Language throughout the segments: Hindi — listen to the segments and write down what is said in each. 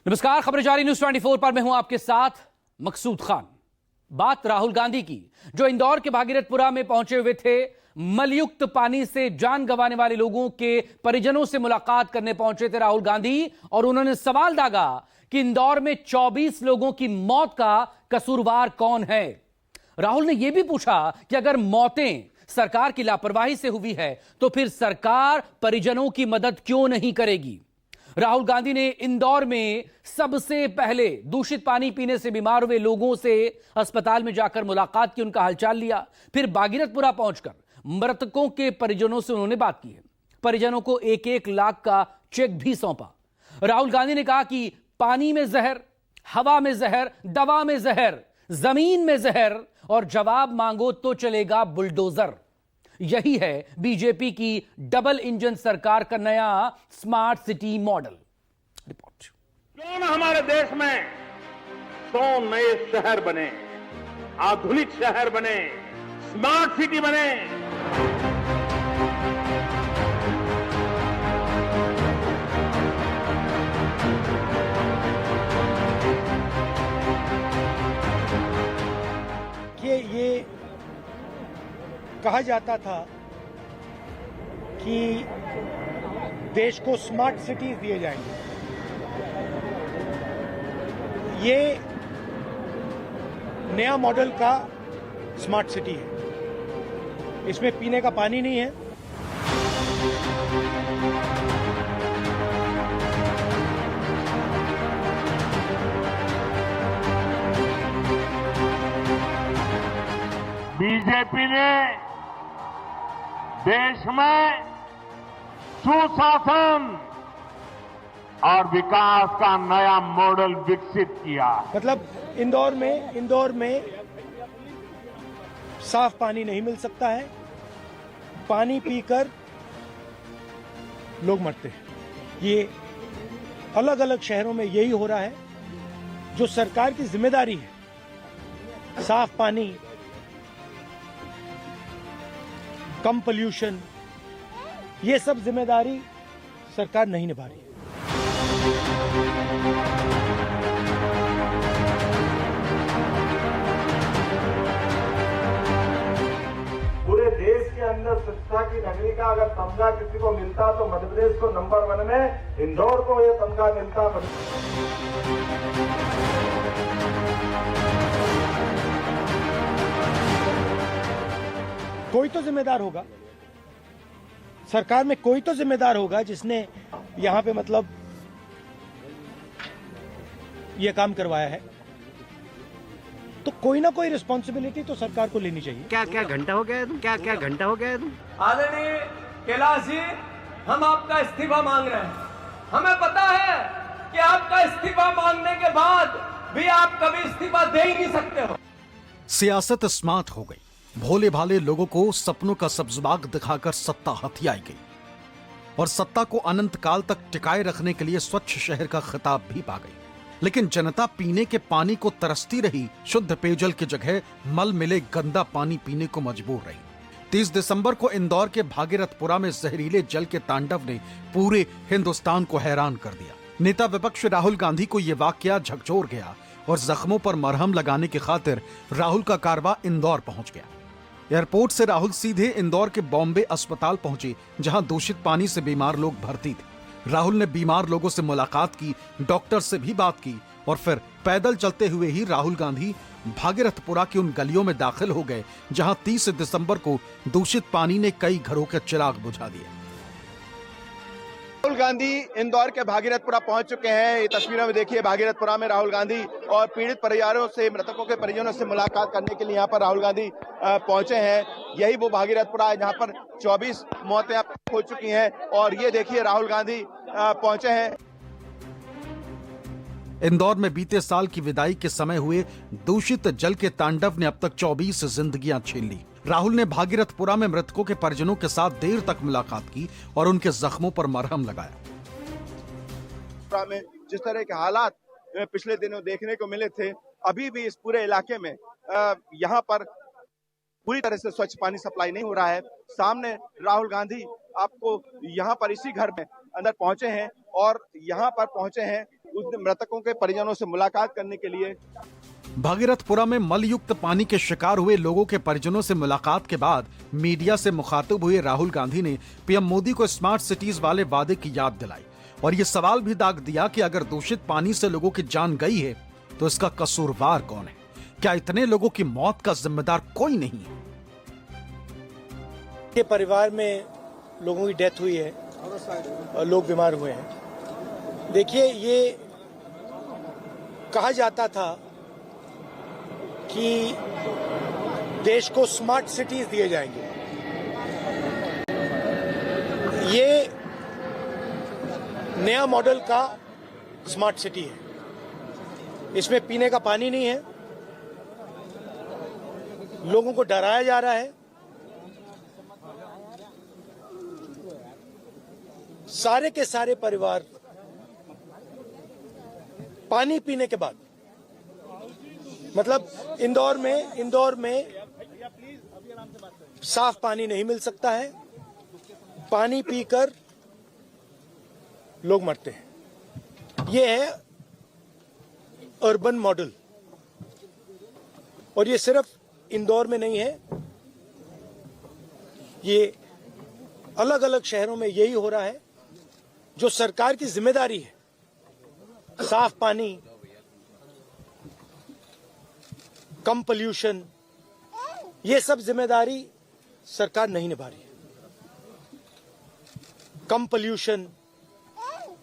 नमस्कार, खबरें जारी न्यूज 24 पर मैं हूं आपके साथ मकसूद खान। बात राहुल गांधी की, जो इंदौर के भागीरथपुरा में पहुंचे हुए थे। मलयुक्त पानी से जान गंवाने वाले लोगों के परिजनों से मुलाकात करने पहुंचे थे राहुल गांधी, और उन्होंने सवाल दागा कि इंदौर में 24 लोगों की मौत का कसूरवार कौन है। राहुल ने यह भी पूछा कि अगर मौतें सरकार की लापरवाही से हुई है तो फिर सरकार परिजनों की मदद क्यों नहीं करेगी। राहुल गांधी ने इंदौर में सबसे पहले दूषित पानी पीने से बीमार हुए लोगों से अस्पताल में जाकर मुलाकात की, उनका हालचाल लिया। फिर भागीरथपुरा पहुंचकर मृतकों के परिजनों से उन्होंने बात की है। परिजनों को 1-1 लाख का चेक भी सौंपा। राहुल गांधी ने कहा कि पानी में जहर, हवा में जहर, दवा में जहर, जमीन में जहर, और जवाब मांगो तो चलेगा बुलडोजर। यही है बीजेपी की डबल इंजन सरकार का नया स्मार्ट सिटी मॉडल। रिपोर्ट। क्यों न हमारे देश में 100 नए शहर बने, आधुनिक शहर बने, स्मार्ट सिटी बने। ये कहा जाता था कि देश को स्मार्ट सिटीज दिए जाएंगे। ये नया मॉडल का स्मार्ट सिटी है। इसमें पीने का पानी नहीं है, बीजेपी ने देश में सुशासन और विकास का नया मॉडल विकसित किया। मतलब इंदौर में साफ पानी नहीं मिल सकता है। पानी पीकर लोग मरते हैं। ये अलग अलग शहरों में यही हो रहा है। जो सरकार की जिम्मेदारी है, साफ पानी, कम पोल्यूशन, ये सब जिम्मेदारी सरकार नहीं निभा रही है। पूरे देश के अंदर स्वच्छता की नगरी का अगर तमगा किसी को मिलता तो मध्य प्रदेश को नंबर 1 में, इंदौर को यह तमगा मिलता। कोई तो जिम्मेदार होगा, सरकार में कोई तो जिम्मेदार होगा जिसने यहां पे मतलब ये काम करवाया है। तो कोई ना कोई रिस्पॉन्सिबिलिटी तो सरकार को लेनी चाहिए। क्या घंटा हो गया है तुम? क्या घंटा हो गया है तुम? आदरणीय कैलाश जी, हम आपका इस्तीफा मांग रहे हैं। हमें पता है कि आपका इस्तीफा मांगने के बाद भी आप कभी इस्तीफा दे ही नहीं सकते हो। सियासत स्मार्ट हो गई। भोले भाले लोगों को सपनों का सब्जबाग दिखाकर सत्ता हथियाई गई, और सत्ता को अनंत काल तक टिकाए रखने के लिए स्वच्छ शहर का खिताब भी पा गई। लेकिन जनता पीने के पानी को तरसती रही। शुद्ध पेयजल की जगह मल मिले गंदा पानी पीने को मजबूर रही। 30 दिसंबर को इंदौर के भागीरथपुरा में जहरीले जल के तांडव ने पूरे हिंदुस्तान को हैरान कर दिया। नेता विपक्ष राहुल गांधी को यह वाकया झकझोर गया, और जख्मों पर मरहम लगाने की खातिर राहुल का कारवां इंदौर पहुंच गया। एयरपोर्ट से राहुल सीधे इंदौर के बॉम्बे अस्पताल पहुंचे, जहां दूषित पानी से बीमार लोग भर्ती थे। राहुल ने बीमार लोगों से मुलाकात की, डॉक्टर से भी बात की, और फिर पैदल चलते हुए ही राहुल गांधी भागीरथपुरा की उन गलियों में दाखिल हो गए जहां 30 दिसंबर को दूषित पानी ने कई घरों के चिराग बुझा दिए। राहुल गांधी इंदौर के भागीरथपुरा पहुंच चुके हैं। ये तस्वीरों में देखिए, भागीरथपुरा में राहुल गांधी और पीड़ित परिवारों से, मृतकों के परिजनों से मुलाकात करने के लिए यहाँ पर राहुल गांधी पहुंचे हैं। यही वो भागीरथपुरा है जहाँ पर 24 मौतें अब हो चुकी हैं, और ये देखिए राहुल गांधी पहुंचे हैं। इंदौर में बीते साल की विदाई के समय हुए दूषित जल के तांडव ने अब तक 24 जिंदगियां छीन ली। राहुल ने भागीरथपुरा में मृतकों के परिजनों के साथ देर तक मुलाकात की और उनके जख्मों पर मरहम लगाया। में जिस तरह के हालात पिछले दिनों देखने को मिले थे, अभी भी इस पूरे इलाके में यहाँ पर पूरी तरह से स्वच्छ पानी सप्लाई नहीं हो रहा है। सामने राहुल गांधी आपको यहाँ पर इसी घर में अंदर पहुंचे हैं, और यहाँ पर पहुंचे हैं उस मृतकों के परिजनों से मुलाकात करने के लिए। भागीरथपुरा में मलयुक्त पानी के शिकार हुए लोगों के परिजनों से मुलाकात के बाद मीडिया से मुखातिब हुए राहुल गांधी ने पीएम मोदी को स्मार्ट सिटीज वाले वादे की याद दिलाई और ये सवाल भी दाग दिया कि अगर दूषित पानी से लोगों की जान गई है तो इसका कसूरवार कौन है? क्या इतने लोगों की मौत का जिम्मेदार कोई नहीं है? के परिवार में लोगों की डेथ हुई है और लोग बीमार हुए हैं। देखिए, ये कहा जाता था कि देश को स्मार्ट सिटीज दिए जाएंगे। ये नया मॉडल का स्मार्ट सिटी है। इसमें पीने का पानी नहीं है, लोगों को डराया जा रहा है। सारे के सारे परिवार पानी पीने के बाद, मतलब इंदौर में साफ पानी नहीं मिल सकता है। पानी पीकर लोग मरते हैं। ये है अर्बन मॉडल, और ये सिर्फ इंदौर में नहीं है, ये अलग अलग शहरों में यही हो रहा है। जो सरकार की जिम्मेदारी है, साफ पानी, कम पोल्यूशन, ये सब जिम्मेदारी सरकार नहीं निभा रही है। कम पोल्यूशन,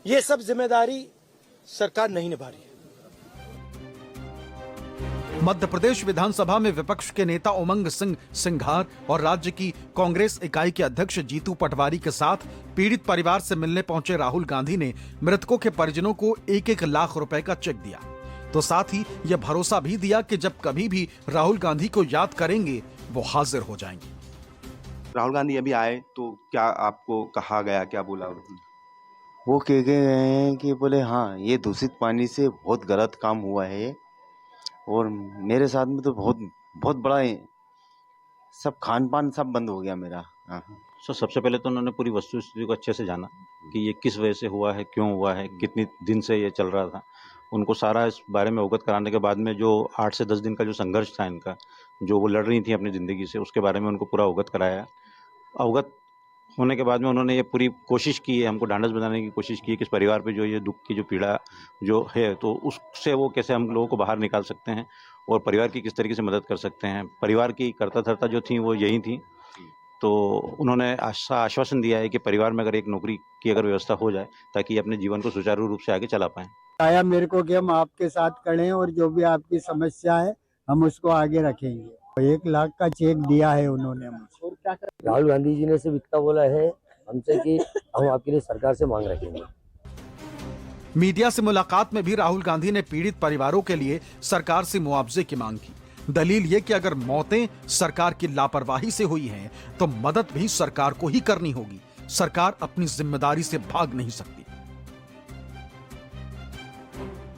ये सब जिम्मेदारी सरकार नहीं निभा रही है। मध्य प्रदेश विधानसभा में विपक्ष के नेता उमंग सिंह सिंघार और राज्य की कांग्रेस इकाई के अध्यक्ष जीतू पटवारी के साथ पीड़ित परिवार से मिलने पहुंचे राहुल गांधी ने मृतकों के परिजनों को 1-1 लाख रुपए का चेक दिया, तो साथ ही यह भरोसा भी दिया कि जब कभी भी राहुल गांधी को याद करेंगे वो हाजिर हो जाएंगे। राहुल गांधी अभी आए तो क्या आपको कहा गया, क्या बोला उन्होंने? वो कह गए हैं कि बोले हाँ, ये दूषित पानी से बहुत गलत काम हुआ है और मेरे साथ में तो बहुत बड़ा है, सब खान पान सब बंद हो गया मेरा। सर, सबसे पहले तो उन्होंने पूरी वस्तुस्थिति को अच्छे से जाना कि ये किस वजह से हुआ है, क्यों हुआ है, कितनी दिन से ये चल रहा था। उनको सारा इस बारे में अवगत कराने के बाद में जो 8 से 10 दिन का जो संघर्ष था इनका, जो वो लड़ रही थी अपनी ज़िंदगी से, उसके बारे में उनको पूरा अवगत कराया। अवगत होने के बाद में उन्होंने ये पूरी कोशिश की है, हमको ढांढस बनाने की कोशिश की है कि इस परिवार पे जो ये दुख की जो पीड़ा जो है, तो उससे वो कैसे हम लोगों को बाहर निकाल सकते हैं और परिवार की किस तरीके से मदद कर सकते हैं। परिवार की कर्ता धर्ता जो थी वो यही थी, तो उन्होंने आश्वासन दिया है कि परिवार में अगर एक नौकरी की अगर व्यवस्था हो जाए ताकि अपने जीवन को सुचारू रूप से आगे चला पाएँ। आया मेरे को कि हम आपके साथ खड़े हैं और जो भी आपकी समस्या है हम उसको आगे रखेंगे। 1 लाख का चेक दिया है उन्होंने मुझे। राहुल गांधी जी ने सिर्फ इतना बोला है हमसे कि हम आपके लिए सरकार से मांग रखेंगे। मीडिया से मुलाकात में भी राहुल गांधी ने पीड़ित परिवारों के लिए सरकार से मुआवजे की मांग की। दलील ये कि अगर मौतें सरकार की लापरवाही से हुई हैं, तो मदद भी सरकार को ही करनी होगी। सरकार अपनी जिम्मेदारी से भाग नहीं सकती।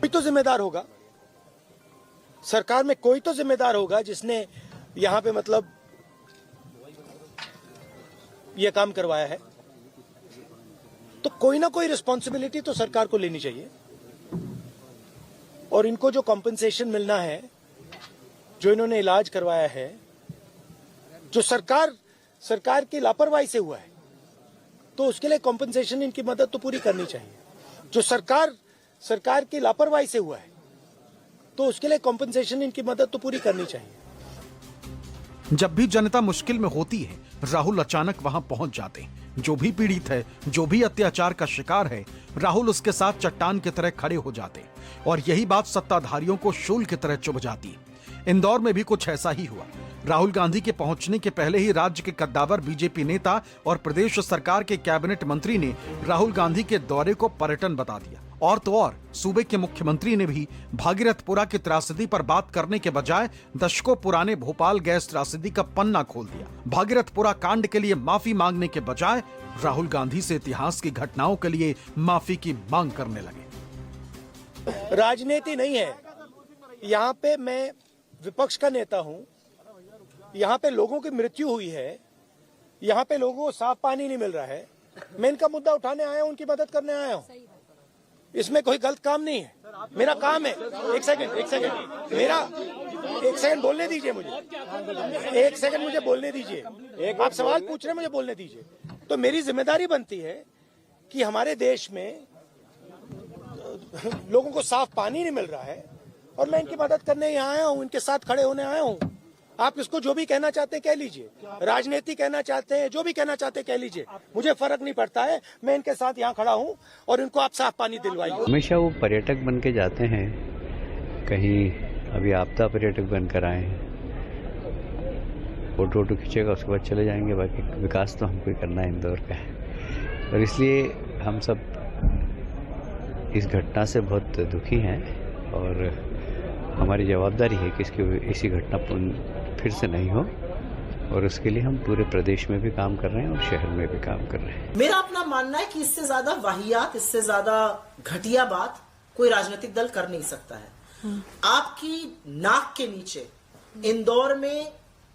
कोई तो जिम्मेदार होगा, सरकार में कोई तो जिम्मेदार होगा जिसने यहां पे मतलब ये काम करवाया है, तो कोई ना कोई रिस्पॉन्सिबिलिटी तो सरकार को लेनी चाहिए। और इनको जो कॉम्पेंसेशन मिलना है, जो इन्होंने इलाज करवाया है, जो सरकार की लापरवाही से हुआ है, तो उसके लिए कॉम्पेंसेशन, इनकी मदद तो पूरी करनी चाहिए। जो सरकार की लापरवाही से हुआ है, तो उसके लिए कॉम्पेंसेशन, इनकी मदद तो पूरी करनी चाहिए। जब भी जनता मुश्किल में होती है, राहुल अचानक वहां पहुंच जाते हैं। जो भी पीड़ित है, जो भी अत्याचार का शिकार है, राहुल उसके साथ चट्टान की तरह खड़े हो जाते हैं। और यही बात सत्ताधारियों को शूल की तरह चुभ जाती है। इंदौर में भी कुछ ऐसा ही हुआ। राहुल गांधी के पहुंचने के पहले ही राज्य के कद्दावर बीजेपी नेता और प्रदेश सरकार के कैबिनेट मंत्री ने राहुल गांधी के दौरे को पर्यटन बता दिया। और तो और सूबे के मुख्यमंत्री ने भी भागीरथपुरा की त्रासदी पर बात करने के बजाय दशकों पुराने भोपाल गैस त्रासदी का पन्ना खोल दिया। भागीरथपुरा कांड के लिए माफी मांगने के बजाय राहुल गांधी से इतिहास की घटनाओं के लिए माफी की मांग करने लगे। राजनीति नहीं है यहाँ पे। मैं विपक्ष का नेता हूँ। यहाँ पे लोगों की मृत्यु हुई है, यहाँ पे लोगों को साफ पानी नहीं मिल रहा है। मैं इनका मुद्दा उठाने आया हूँ, उनकी मदद करने आया हूँ। इसमें कोई गलत काम नहीं है। मेरा काम है। एक सेकंड मेरा एक सेकंड बोलने दीजिए मुझे। एक सेकंड मुझे बोलने दीजिए। आप सवाल पूछ रहे हैं, मुझे बोलने दीजिए। तो मेरी जिम्मेदारी बनती है कि हमारे देश में लोगों को साफ पानी नहीं मिल रहा है और मैं इनकी मदद करने यहाँ आया हूँ, इनके साथ खड़े होने आया हूँ। आप इसको जो भी कहना चाहते हैं कह लीजिए, राजनीति कहना चाहते हैं, जो भी कहना चाहते हैं कह लीजिए, मुझे फर्क नहीं पड़ता है। मैं इनके साथ यहाँ खड़ा हूँ और इनको आप साफ पानी दिलवाइए। हमेशा वो पर्यटक बन के जाते हैं, कहीं अभी आपदा पर्यटक बनकर आए हैं, फोटो वोटो खींचेगा उसके बाद चले जाएंगे। बाकी विकास तो हमको करना है इंदौर का है। और इसलिए हम सब इस घटना से बहुत दुखी हैं और हमारी जवाबदारी है कि इसी घटना फिर से नहीं हो और उसके लिए हम पूरे प्रदेश में भी काम कर रहे हैं और शहर में भी काम कर रहे हैं। मेरा अपना मानना है कि इससे ज्यादा वाहियात, इससे ज्यादा घटिया बात कोई राजनीतिक दल कर नहीं सकता है। आपकी नाक के नीचे इंदौर में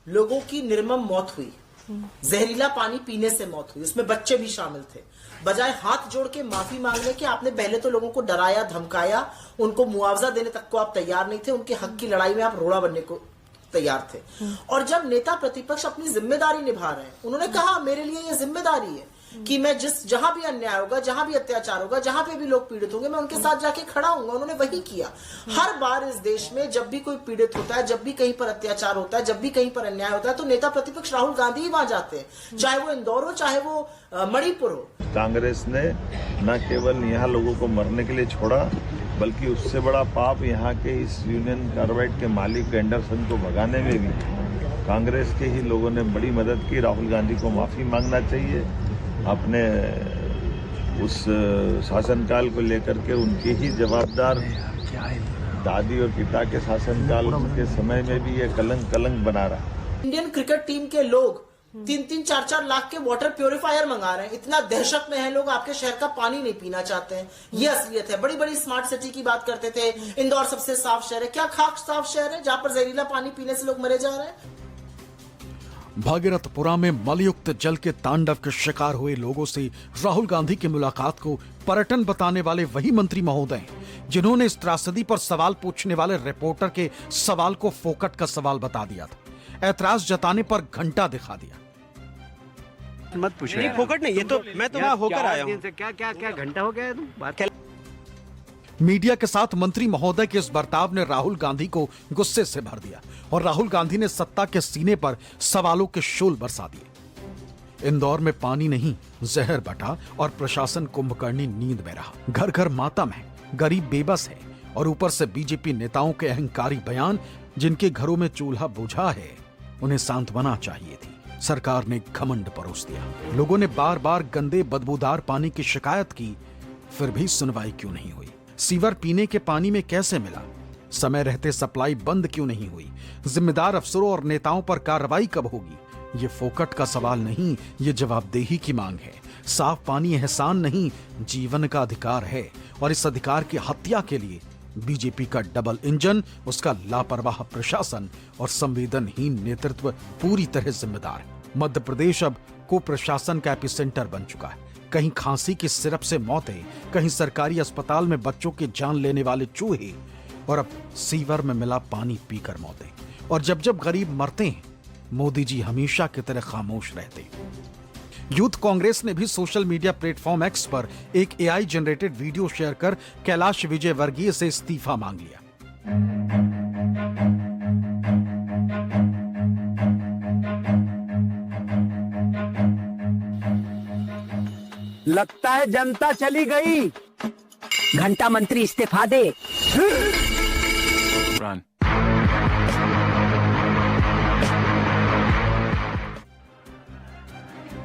लोगों की निर्मम मौत हुई, जहरीला पानी पीने से मौत हुई, उसमें बच्चे भी शामिल थे। बजाय हाथ जोड़ के माफी मांगने के आपने पहले तो लोगों को डराया, धमकाया, उनको मुआवजा देने तक को आप तैयार नहीं थे, उनके हक की लड़ाई में आप रोड़ा बनने को तैयार थे। और जब नेता प्रतिपक्ष अपनी जिम्मेदारी निभा रहे हैं, उन्होंने कहा मेरे लिए ये जिम्मेदारी है कि मैं जहां भी अन्याय होगा, जहां भी अत्याचार होगा, जहां पे भी लोग पीड़ित होंगे, मैं उनके साथ जाके खड़ा हूंगा। उन्होंने वही किया। हर बार इस देश में जब भी कोई पीड़ित होता है, जब भी कहीं पर अत्याचार होता है, जब भी कहीं पर अन्याय होता है, तो नेता प्रतिपक्ष राहुल गांधी ही वहां जाते हैं, चाहे वो इंदौर हो, चाहे वो मणिपुर हो। कांग्रेस ने न केवल यहाँ लोगों को मरने के लिए छोड़ा, बल्कि उससे बड़ा पाप यहाँ के इस यूनियन कार्बाइड के मालिक एंडरसन को भगाने में भी कांग्रेस के ही लोगों ने बड़ी मदद की। राहुल गांधी को माफी मांगना चाहिए। अपने उस शासनकाल को लेकर के उनके ही जवाबदार दादी और पिता के शासनकाल के समय में भी ये कलंक बना रहा। इंडियन क्रिकेट टीम के लोग 3-3, 4-4 लाख के वाटर प्योरीफायर मंगा रहे हैं। इतना दहशत में है लोग, आपके शहर का पानी नहीं पीना चाहते हैं। ये असलियत है। बड़ी बड़ी स्मार्ट सिटी की बात करते थे, इंदौर सबसे साफ शहर है। क्या खाक साफ शहर है जहां पर जहरीला पानी पीने से लोग मरे जा रहे हैं? भागीरथपुरा में मलयुक्त जल के तांडव के शिकार हुए लोगों से राहुल गांधी की मुलाकात को पर्यटन बताने वाले वही मंत्री महोदय जिन्होंने इस त्रासदी पर सवाल पूछने वाले रिपोर्टर के सवाल को फोकट का सवाल बता दिया था। ऐतराज जताने पर घंटा दिखा दिया। मत पूछो। नहीं, फोकट नहीं, ये तो मैं तो वहां होकर आया हूँ। क्या घंटा हो गया है तुम बात? मीडिया के साथ मंत्री महोदय के इस बर्ताव ने राहुल गांधी को गुस्से से भर दिया और राहुल गांधी ने सत्ता के सीने पर सवालों के शोल बरसा दिए। इंदौर में पानी नहीं, जहर बटा और प्रशासन कुंभकर्णी नींद में रहा। घर घर मातम है, गरीब बेबस है और ऊपर से बीजेपी नेताओं के अहंकारी बयान। जिनके घरों में चूल्हा बुझा है उन्हें सांत्वना चाहिए थी। सरकार ने घमंड परोस दिया। लोगों ने बार बार गंदे बदबूदार पानी की शिकायत की, फिर भी सुनवाई क्यों नहीं हुई? सीवर पीने के पानी में कैसे मिला? समय रहते सप्लाई बंद क्यों नहीं हुई? जिम्मेदार अफसरों और नेताओं पर कार्रवाई कब होगी? ये फोकट का सवाल नहीं, ये जवाबदेही की मांग है। साफ पानी एहसान नहीं, जीवन का अधिकार है और इस अधिकार की हत्या के लिए बीजेपी का डबल इंजन, उसका लापरवाह प्रशासन और संवेदनहीन नेतृत्व पूरी तरह जिम्मेदार है। मध्य प्रदेश अब कुप्रशासन का एपिसेंटर बन चुका है। कहीं खांसी की सिरप से मौतें, कहीं सरकारी अस्पताल में बच्चों की जान लेने वाले चूहे और अब सीवर में मिला पानी पीकर मौतें। और जब जब गरीब मरते हैं, मोदी जी हमेशा की तरह खामोश रहते हैं। यूथ कांग्रेस ने भी सोशल मीडिया प्लेटफॉर्म एक्स पर एक एआई जनरेटेड वीडियो शेयर कर कैलाश विजयवर्गीय से इस्तीफा मांग लिया। लगता है जनता चली गई। घंटा मंत्री इस्तीफा दे।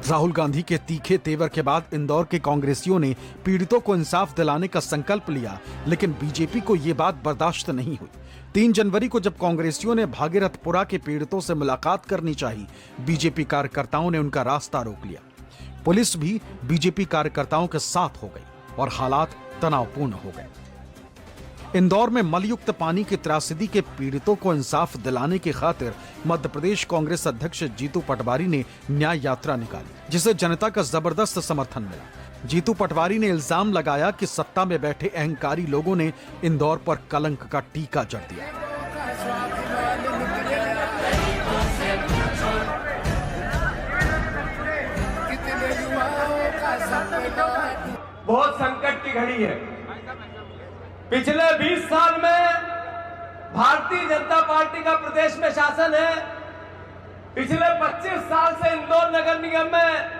राहुल गांधी के तीखे तेवर के बाद इंदौर के कांग्रेसियों ने पीड़ितों को इंसाफ दिलाने का संकल्प लिया, लेकिन बीजेपी को यह बात बर्दाश्त नहीं हुई। 3 जनवरी को जब कांग्रेसियों ने भागीरथपुरा के पीड़ितों से मुलाकात करनी चाहिए, बीजेपी कार्यकर्ताओं ने उनका रास्ता रोक लिया। पुलिस भी बीजेपी कार्यकर्ताओं के साथ हो गई और हालात तनावपूर्ण हो गए। इंदौर में मलयुक्त पानी की त्रासदी के पीड़ितों को इंसाफ दिलाने की खातिर मध्य प्रदेश कांग्रेस अध्यक्ष जीतू पटवारी ने न्याय यात्रा निकाली, जिसे जनता का जबरदस्त समर्थन मिला। जीतू पटवारी ने इल्जाम लगाया कि सत्ता में बैठे अहंकारी लोगों ने इंदौर पर कलंक का टीका जड़ दिया। बहुत संकट की घड़ी है। पिछले 20 साल में भारतीय जनता पार्टी का प्रदेश में शासन है। पिछले 25 साल से इंदौर नगर निगम में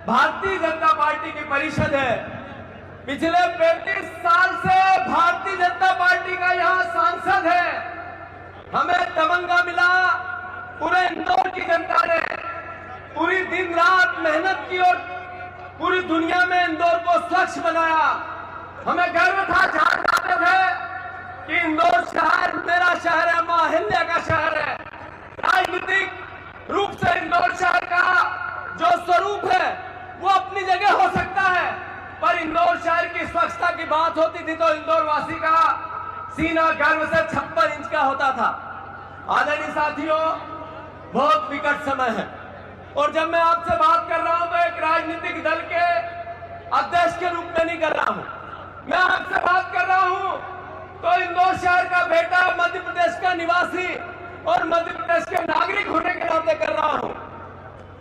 भारतीय जनता पार्टी की परिषद है। पिछले 35 साल से भारतीय जनता पार्टी का यहां सांसद है। हमें तमंगा मिला, पूरे इंदौर की जनता ने पूरी दिन रात मेहनत की और पूरी दुनिया में इंदौर को स्वच्छ बनाया। हमें गर्व था, जहां जाते थे कि इंदौर शहर मेरा शहर है, मां अहिल्या का शहर है। राजनीतिक रूप से इंदौर शहर का जो स्वरूप है वो अपनी जगह हो सकता है, पर इंदौर शहर की स्वच्छता की बात होती थी तो इंदौर वासी का सीना गर्व से 56 इंच का होता था। आदरणीय साथियों, बहुत विकट समय है और जब मैं आपसे बात कर रहा हूं तो एक राजनीतिक दल के अध्यक्ष के रूप में नहीं कर रहा हूं। मैं आपसे बात कर रहा हूं तो इंदौर शहर का बेटा, मध्य प्रदेश का निवासी और मध्य प्रदेश के नागरिक होने के नाते कर रहा हूं।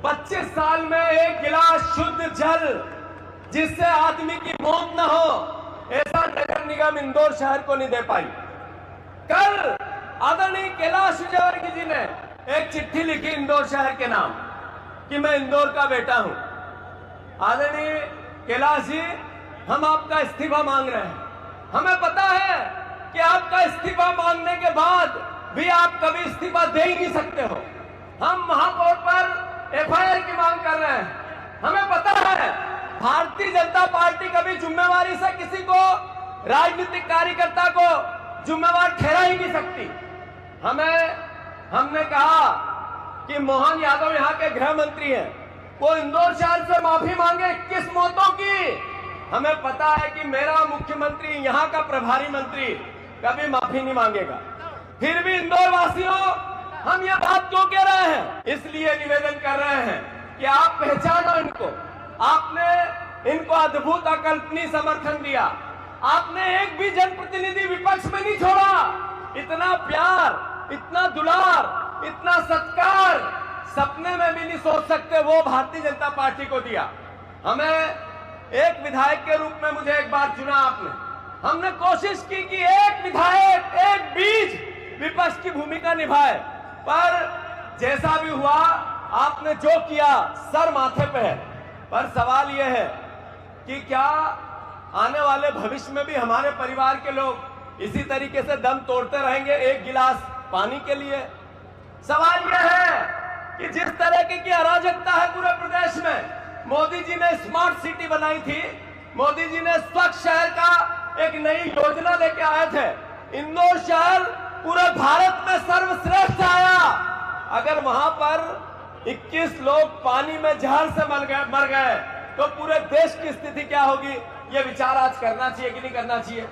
25 साल में एक गिलास शुद्ध जल जिससे आदमी की मौत न हो, ऐसा नगर निगम इंदौर शहर को नहीं दे पाई। कल आदरणीय कैलाश विजयवर्गीय जी ने एक चिट्ठी लिखी इंदौर शहर के नाम कि मैं इंदौर का बेटा हूं। आदरणीय कैलाश जी, हम आपका इस्तीफा मांग रहे हैं। हमें पता है कि आपका इस्तीफा मांगने के बाद भी आप कभी इस्तीफा दे ही नहीं सकते हो। हम महापौर पर FIR की मांग कर रहे हैं। हमें पता है भारतीय जनता पार्टी कभी जिम्मेवारी से किसी को, राजनीतिक कार्यकर्ता को जिम्मेवार ठहरा ही नहीं सकती। हमने कहा कि मोहन यादव यहाँ के गृह मंत्री हैं, वो इंदौर शहर से माफी मांगे 21 मौतों की। हमें पता है कि मेरा मुख्यमंत्री, यहाँ का प्रभारी मंत्री कभी माफी नहीं मांगेगा। फिर भी इंदौर वासियों, हम ये बात क्यों कह रहे हैं? इसलिए निवेदन कर रहे हैं कि आप पहचानो इनको। आपने इनको अद्भुत अकल्पनीय समर्थन दिया। आपने एक भी जनप्रतिनिधि विपक्ष में नहीं छोड़ा। इतना प्यार, इतना दुलार, इतना सत्कार सपने में भी नहीं सोच सकते, वो भारतीय जनता पार्टी को दिया। हमें एक विधायक के रूप में मुझे एक बार चुना आपने। हमने कोशिश की कि एक विधायक, एक बीज विपक्ष की भूमिका निभाए, पर जैसा भी हुआ आपने जो किया सर माथे पे है। पर सवाल यह है कि क्या आने वाले भविष्य में भी हमारे परिवार के लोग इसी तरीके से दम तोड़ते रहेंगे एक गिलास पानी के लिए? सवाल यह है कि जिस तरह की अराजकता है पूरे प्रदेश में, मोदी जी ने स्मार्ट सिटी बनाई थी, मोदी जी ने स्वच्छ शहर का एक नई योजना लेके आए थे। इंदौर शहर पूरे भारत में सर्वश्रेष्ठ आया। अगर वहां पर 21 लोग पानी में जहर से मर गए तो पूरे देश की स्थिति क्या होगी? ये विचार आज करना चाहिए कि नहीं करना चाहिए?